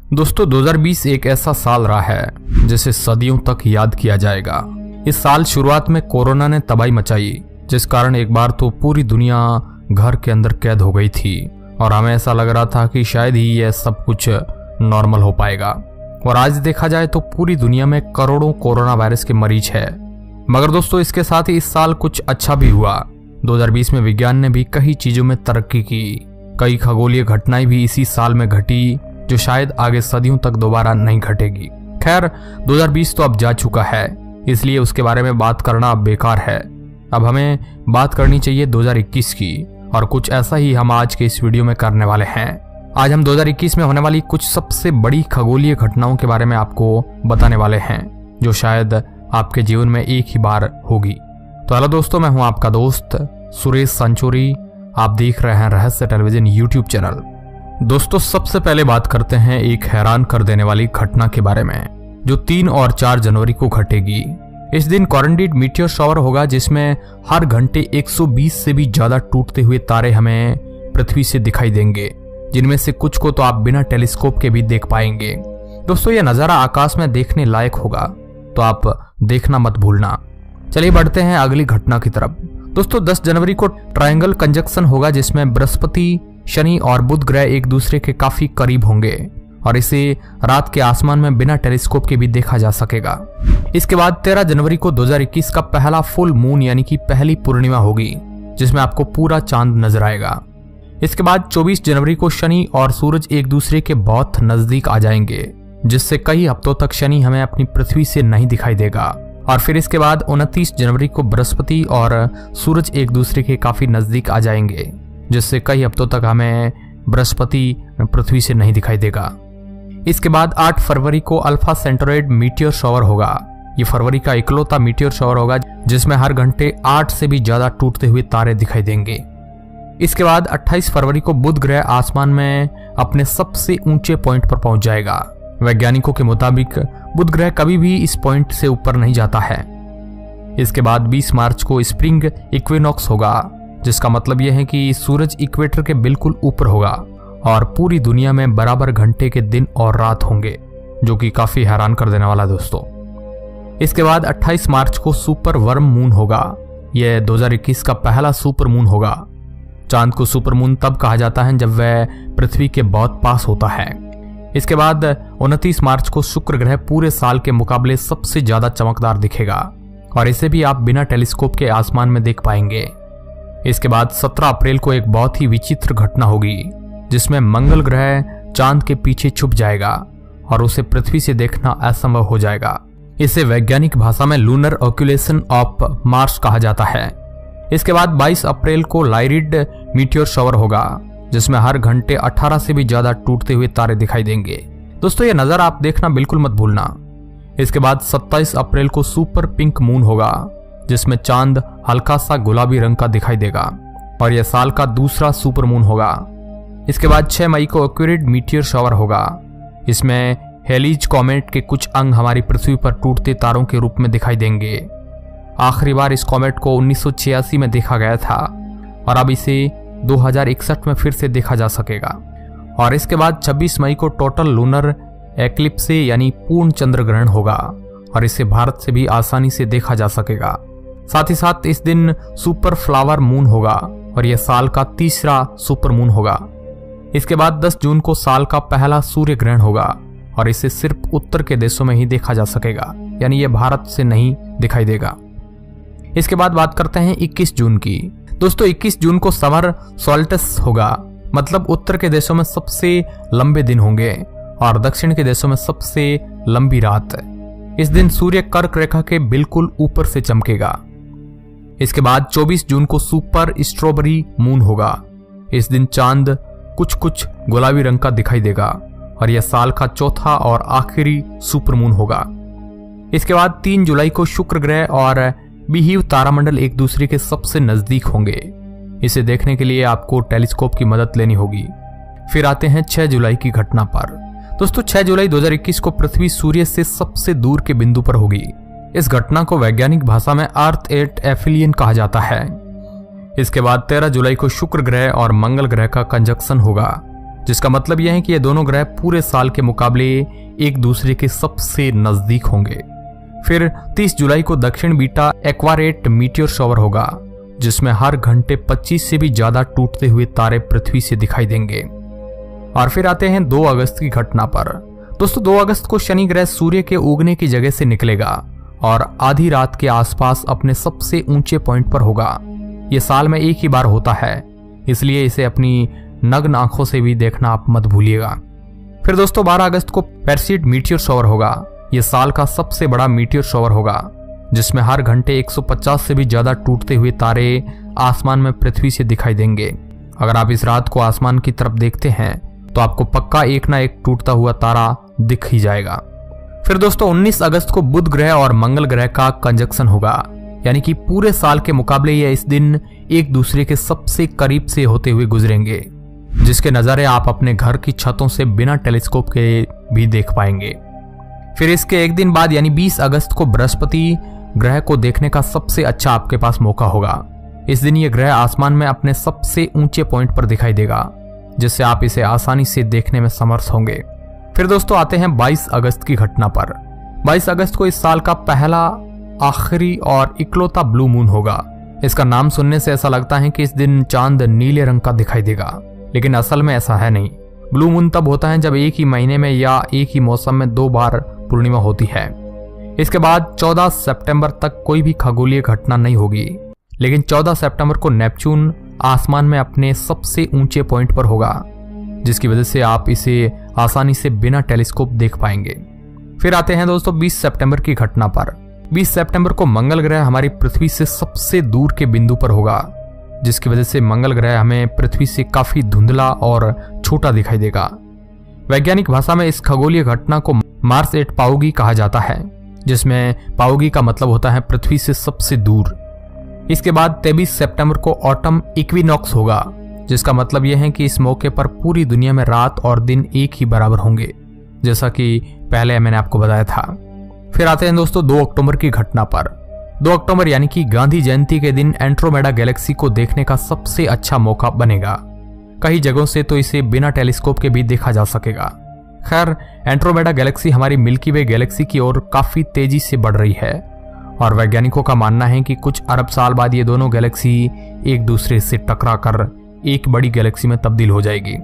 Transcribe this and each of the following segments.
दोस्तों 2020 एक ऐसा साल रहा है जिसे सदियों तक याद किया जाएगा। इस साल शुरुआत में कोरोना ने तबाही मचाई, जिस कारण एक बार तो पूरी दुनिया घर के अंदर कैद हो गई थी और हमें ऐसा लग रहा था कि शायद ही यह सब कुछ नॉर्मल हो पाएगा। और आज देखा जाए तो पूरी दुनिया में करोड़ों कोरोना वायरस के मरीज है। मगर दोस्तों इसके साथ ही इस साल कुछ अच्छा भी हुआ। 2020 में विज्ञान ने भी कई चीजों में तरक्की की। कई खगोलीय घटनाएं भी इसी साल में घटी जो शायद आगे सदियों तक दोबारा नहीं घटेगी। खैर 2020 तो अब जा चुका है, इसलिए उसके बारे में बात करना अब बेकार है। अब हमें बात करनी चाहिए 2021 की, और कुछ ऐसा ही हम आज के इस वीडियो में करने वाले हैं। आज हम 2021 में होने वाली कुछ सबसे बड़ी खगोलीय घटनाओं के बारे में आपको बताने वाले हैं जो शायद आपके जीवन में एक ही बार होगी। तो हेलो दोस्तों, मैं हूं आपका दोस्त सुरेश संचोरी। आप देख रहे हैं रहस्य टेलीविजन यूट्यूब चैनल। दोस्तों सबसे पहले बात करते हैं एक हैरान कर देने वाली घटना के बारे में जो 3 और 4 जनवरी को घटेगी। इस दिन कॉरेंटेड मीटियोर शॉवर होगा जिसमें हर घंटे 120 से भी ज्यादा टूटते हुए तारे हमें पृथ्वी से दिखाई देंगे, जिनमें से कुछ को तो आप बिना टेलीस्कोप के भी देख पाएंगे। दोस्तों यह नजारा आकाश में देखने लायक होगा, तो आप देखना मत भूलना। चलिए बढ़ते हैं अगली घटना की तरफ। दोस्तों 10 जनवरी को ट्रायंगल कंजक्शन होगा जिसमें बृहस्पति, शनि और बुध ग्रह एक दूसरे के काफी करीब होंगे और इसे रात के आसमान में बिना टेलीस्कोप के भी देखा जा सकेगा। इसके बाद 13 जनवरी को 2021 का पहला फुल मून यानी कि पहली पूर्णिमा होगी जिसमें आपको पूरा चांद नजर आएगा। इसके बाद 24 जनवरी को शनि और सूरज एक दूसरे के बहुत नजदीक आ जाएंगे, जिससे कई हफ्तों तक शनि हमें अपनी पृथ्वी से नहीं दिखाई देगा। और फिर इसके बाद 29 जनवरी को बृहस्पति और सूरज एक दूसरे के काफी नजदीक आ जाएंगे, जिससे कई हफ्तों तक हमें बृहस्पति पृथ्वी से नहीं दिखाई देगा। इसके बाद 8 फरवरी को अल्फा सेंटोरॉइड मीटियोर शॉवर होगा। ये फरवरी का इकलौता मीटियोर शॉवर होगा जिसमें हर घंटे 8 से भी ज्यादा टूटते हुए तारे दिखाई देंगे। इसके बाद 28 फरवरी को बुध ग्रह आसमान में अपने सबसे ऊंचे पॉइंट पर पहुंच जाएगा। वैज्ञानिकों के मुताबिक बुध ग्रह कभी भी इस पॉइंट से ऊपर नहीं जाता है। इसके बाद 20 मार्च को स्प्रिंग इक्विनॉक्स होगा, जिसका मतलब यह है कि सूरज इक्वेटर के बिल्कुल ऊपर होगा और पूरी दुनिया में बराबर घंटे के दिन और रात होंगे, जो कि काफी हैरान कर देने वाला दोस्तों। इसके बाद 28 मार्च को सुपर वर्म मून होगा। यह 2021 का पहला सुपर मून होगा। चांद को सुपर मून तब कहा जाता है जब वह पृथ्वी के बहुत पास होता है। इसके बाद 29 मार्च को शुक्र ग्रह पूरे साल के मुकाबले सबसे ज्यादा चमकदार दिखेगा और इसे भी आप बिना टेलीस्कोप के आसमान में देख पाएंगे। इसके बाद 17 अप्रैल को एक बहुत ही विचित्र घटना होगी जिसमें मंगल ग्रह चांद के पीछे छुप जाएगा और उसे पृथ्वी से देखना असंभव हो जाएगा। इसे वैज्ञानिक भाषा में लूनर ऑक्यूलेशन ऑफ मार्स कहा जाता है। इसके बाद 22 अप्रैल को लाइरिड मीटियोर शॉवर होगा जिसमें हर घंटे 18 से भी ज्यादा टूटते हुए तारे दिखाई देंगे। दोस्तों यह नजारा आप देखना बिल्कुल मत भूलना। इसके बाद 27 अप्रैल को सुपर पिंक मून होगा जिसमें चांद हल्का सा गुलाबी रंग का दिखाई देगा और यह साल का दूसरा सुपर मून होगा। इसके बाद 6 मई को एक्यूरेट मीटियोर शॉवर होगा। इसमें हेलीज कॉमेट के कुछ अंग हमारी पृथ्वी पर टूटते तारों के रूप में दिखाई देंगे। आखिरी बार इस कॉमेट को 1986 में देखा गया था और अब इसे 2061 में फिर से देखा जा सकेगा। और इसके बाद 26 मई को टोटल लूनर एक्लिप्स यानी पूर्ण चंद्र ग्रहण होगा और इसे भारत से भी आसानी से देखा जा सकेगा। साथ ही साथ इस दिन सुपर फ्लावर मून होगा और यह साल का तीसरा सुपर मून होगा। इसके बाद 10 जून को साल का पहला सूर्य ग्रहण होगा और इसे सिर्फ उत्तर के देशों में ही देखा जा सकेगा, यानी यह भारत से नहीं दिखाई देगा। इसके बाद बात करते हैं 21 जून की। दोस्तों 21 जून को समर सोल्स्टिस होगा, मतलब उत्तर के देशों में सबसे लंबे दिन होंगे और दक्षिण के देशों में सबसे लंबी रात। इस दिन सूर्य कर्क रेखा के बिल्कुल ऊपर से चमकेगा। इसके बाद 24 जून को सुपर स्ट्रॉबेरी मून होगा। इस दिन चांद कुछ गुलाबी रंग का दिखाई देगा और यह साल का चौथा और आखिरी सुपर मून होगा। इसके बाद 3 जुलाई को शुक्र ग्रह और बीहीव तारामंडल एक दूसरे के सबसे नजदीक होंगे। इसे देखने के लिए आपको टेलीस्कोप की मदद लेनी होगी। फिर आते हैं 6 जुलाई की घटना पर। दोस्तों 6 जुलाई 2021 को पृथ्वी सूर्य से सबसे दूर के बिंदु पर होगी। इस घटना को वैज्ञानिक भाषा में अर्थ एट एफिलियन कहा जाता है। इसके बाद 13 जुलाई को शुक्र ग्रह और मंगल ग्रह का कंजक्शन होगा। जिसका मतलब यह है कि ये दोनों ग्रह पूरे साल के मुकाबले एक दूसरे के सबसे नजदीक होंगे। फिर 30 जुलाई को दक्षिण बीटा एक्वारेट मीटियोर शॉवर होगा, जिसमें हर घंटे 25 से भी ज्यादा टूटते हुए तारे पृथ्वी से दिखाई देंगे। और फिर आते हैं 2 अगस्त की घटना पर। दोस्तों 2 अगस्त को शनि ग्रह सूर्य के उगने की जगह से निकलेगा और आधी रात के आसपास अपने सबसे ऊंचे पॉइंट पर होगा। यह साल में एक ही बार होता है, इसलिए इसे अपनी नग्न आंखों से भी देखना आप मत भूलिएगा। फिर दोस्तों 12 अगस्त को परसीड मीटियोर शॉवर होगा। यह साल का सबसे बड़ा मीटियोर शॉवर होगा, जिसमें हर घंटे 150 से भी ज्यादा टूटते हुए तारे आसमान में पृथ्वी से दिखाई देंगे। अगर आप इस रात को आसमान की तरफ देखते हैं तो आपको पक्का एक ना एक टूटता हुआ तारा दिख ही जाएगा। फिर दोस्तों 19 अगस्त को बुध ग्रह और मंगल ग्रह का कंजक्शन होगा, यानी कि पूरे साल के मुकाबले यह इस दिन एक दूसरे के सबसे करीब से होते हुए गुजरेंगे, जिसके नज़ारे आप अपने घर की छतों से बिना टेलीस्कोप के भी देख पाएंगे। फिर इसके एक दिन बाद यानी 20 अगस्त को बृहस्पति ग्रह को देखने का सबसे अच्छा आपके पास मौका होगा। इस दिन ये ग्रह आसमान में अपने सबसे ऊंचे पॉइंट पर दिखाई देगा, जिससे आप इसे आसानी से देखने में समर्थ होंगे। फिर दोस्तों आते हैं 22 अगस्त की घटना पर। 22 अगस्त को इस साल का पहला, आखिरी और इकलौता ब्लू मून होगा। इसका नाम सुनने से ऐसा लगता है कि इस दिन चांद नीले रंग का दिखाई देगा, लेकिन असल में ऐसा है नहीं। ब्लू मून तब होता है जब एक ही महीने में या एक ही मौसम में 2 बार पूर्णिमा होती है। इसके बाद 14 सितंबर तक कोई भी खगोलीय घटना नहीं होगी, लेकिन 14 सितंबर को नेपच्यून आसमान में अपने सबसे ऊंचे पॉइंट पर होगा, जिसकी वजह से आप इसे आसानी से बिना टेलीस्कोप देख पाएंगे। फिर आते हैं दोस्तों 20 सितंबर की घटना पर। 20 सितंबर को मंगल ग्रह हमारी पृथ्वी से सबसे दूर के बिंदु पर होगा, जिसकी वजह से मंगल ग्रह हमें पृथ्वी से काफी धुंधला और छोटा दिखाई देगा। वैज्ञानिक भाषा में इस खगोलीय घटना को मार्स एट पाओगी कहा जाता है, जिसमें पाओगी का मतलब होता है पृथ्वी से सबसे दूर। इसके बाद 23 सितंबर को ऑटम इक्विनॉक्स होगा, जिसका मतलब यह है कि इस मौके पर पूरी दुनिया में रात और दिन एक ही बराबर होंगे, जैसा कि पहले मैंने आपको बताया था। फिर आते हैं दोस्तों 2 अक्टूबर की घटना पर। 2 अक्टूबर यानी कि गांधी जयंती के दिन एंड्रोमेडा गैलेक्सी को देखने का सबसे अच्छा मौका बनेगा। कई जगहों से तो इसे बिना टेलीस्कोप के भी देखा जा सकेगा। खैर, एंड्रोमेडा गैलेक्सी हमारी मिल्की वे गैलेक्सी की ओर काफी तेजी से बढ़ रही है और वैज्ञानिकों का मानना है कि कुछ अरब साल बाद ये दोनों गैलेक्सी एक दूसरे से टकराकर एक बड़ी गैलेक्सी में तब्दील हो जाएगी,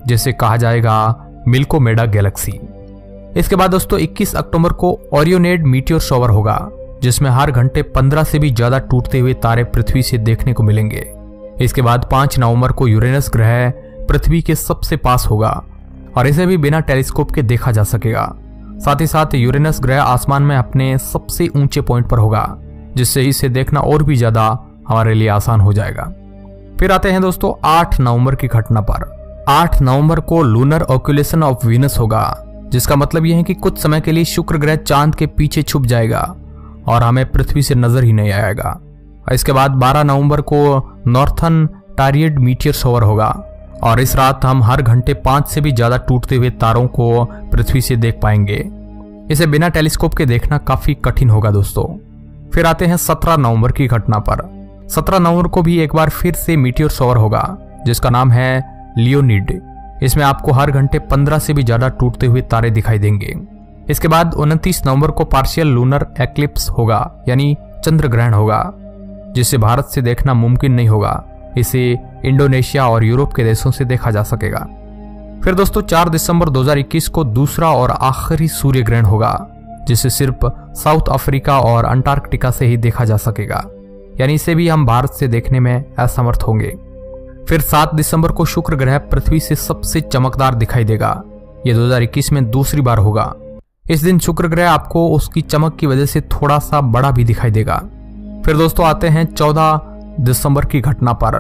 जिसे कहा जाएगा मिल्कोमेडा गैलेक्सी। इसके बाद दोस्तों 21 अक्टूबर को ओरियोनेड मीटियोर शॉवर होगा, जिसमें हर घंटे 15 से भी ज्यादा टूटते हुए तारे पृथ्वी से देखने को मिलेंगे। इसके बाद 5 नवंबर को यूरेनस ग्रह पृथ्वी के सबसे पास होगा और इसे भी बिना टेलीस्कोप के देखा जा सकेगा। साथ ही साथ यूरेनस ग्रह आसमान में अपने सबसे ऊंचे पॉइंट पर होगा, जिससे इसे देखना और भी ज्यादा हमारे लिए आसान हो जाएगा। फिर आते हैं दोस्तों 8 नवंबर की घटना पर। 8 नवंबर को लूनर ऑक्यूलेशन ऑफ वीनस होगा, जिसका मतलब यह है कि कुछ समय के लिए शुक्र ग्रह चांद के पीछे छुप जाएगा और हमें पृथ्वी से नजर ही नहीं आएगा। इसके बाद 12 नवंबर को नॉर्थन टारियड मीटियोर शॉवर होगा और इस रात हम हर घंटे 5 से भी ज्यादा टूटते हुए तारों को पृथ्वी से देख पाएंगे। इसे बिना टेलीस्कोप के देखना काफी कठिन होगा दोस्तों। फिर आते हैं 17 नवंबर की घटना पर। 17 नवंबर को भी एक बार फिर से मीटियोर शॉवर होगा, जिसका नाम है लियोनिड। इसमें आपको हर घंटे 15 से भी ज्यादा टूटते हुए तारे दिखाई देंगे। इसके बाद 29 नवंबर को पार्शियल लूनर एक्लिप्स होगा, यानी चंद्र ग्रहण होगा, जिसे भारत से देखना मुमकिन नहीं होगा। इसे इंडोनेशिया और यूरोप के देशों से देखा जा सकेगा। फिर दोस्तों 4 दिसंबर 2021 को दूसरा और आखिरी सूर्य ग्रहण होगा, जिसे सिर्फ साउथ अफ्रीका और अंटार्कटिका से ही देखा जा सकेगा, यानी इसे भी हम भारत से देखने में असमर्थ होंगे। फिर 7 दिसंबर को शुक्र ग्रह पृथ्वी से सबसे चमकदार दिखाई देगा। यह 2021 में दूसरी बार होगा। इस दिन शुक्र ग्रह आपको उसकी चमक की वजह से थोड़ा सा बड़ा भी दिखाई देगा। फिर दोस्तों आते हैं 14 दिसंबर की घटना पर।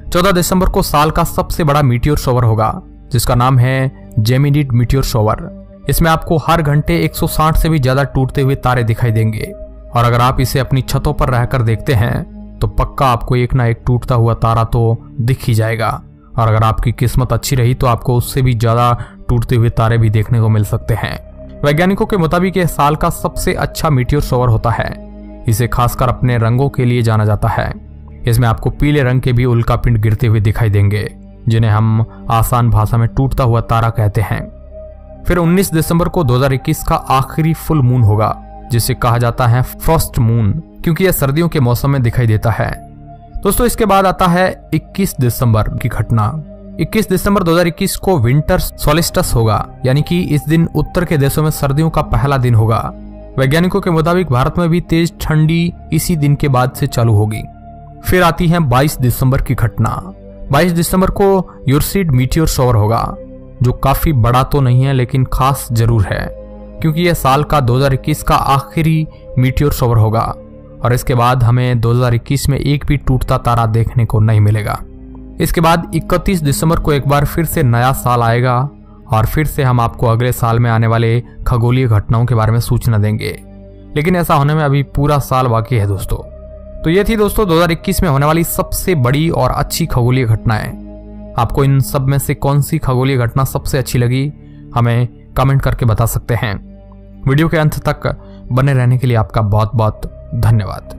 14 दिसंबर को साल का सबसे बड़ा मीटियोर शॉवर होगा, जिसका नाम है जेमिनिड मीटियोर शॉवर। इसमें आपको हर घंटे 160 से भी ज्यादा टूटते हुए तारे दिखाई देंगे और अगर आप इसे अपनी छतों पर रहकर देखते हैं तो पक्का आपको एक ना एक टूटता हुआ तारा तो दिख ही जाएगा और अगर आपकी किस्मत अच्छी रही तो आपको उससे भी ज्यादा टूटते हुए तारे भी देखने को मिल सकते हैं। वैज्ञानिकों के मुताबिक यह साल का सबसे अच्छा मीटियोर शॉवर होता है। इसे खासकर अपने रंगों के लिए जाना जाता है। इसमें आपको पीले रंग के भी उल्कापिंड गिरते हुए दिखाई देंगे जिन्हें हम आसान भाषा में टूटता हुआ तारा कहते हैं। फिर 19 दिसंबर को 2021 का आखिरी फुल मून होगा, जिसे कहा जाता है फ्रॉस्ट मून, क्योंकि यह सर्दियों के मौसम में दिखाई देता है। दोस्तों इसके बाद आता है 21 दिसंबर की घटना। 21 दिसंबर 2021 को विंटर सोलिस्टिस होगा, यानी कि इस दिन उत्तर के देशों में सर्दियों का पहला दिन होगा। वैज्ञानिकों के मुताबिक भारत में भी तेज ठंडी इसी दिन के बाद से चालू होगी। फिर आती है 22 दिसंबर की घटना। 22 दिसंबर को यूरसीड मीटियोर शॉवर होगा, जो काफी बड़ा तो नहीं है लेकिन खास जरूर है, क्योंकि यह साल का 2021 का आखिरी मीटियोर शॉवर होगा और इसके बाद हमें 2021 में एक भी टूटता तारा देखने को नहीं मिलेगा। इसके बाद 31 दिसंबर को एक बार फिर से नया साल आएगा और फिर से हम आपको अगले साल में आने वाले खगोलीय घटनाओं के बारे में सूचना देंगे, लेकिन ऐसा होने में अभी पूरा साल बाकी है दोस्तों। तो ये थी दोस्तों 2021 में होने वाली सबसे बड़ी और अच्छी खगोलीय घटनाएं। आपको इन सब में से कौन सी खगोलीय घटना सबसे अच्छी लगी, हमें कमेंट करके बता सकते हैं। वीडियो के अंत तक बने रहने के लिए आपका बहुत बहुत धन्यवाद।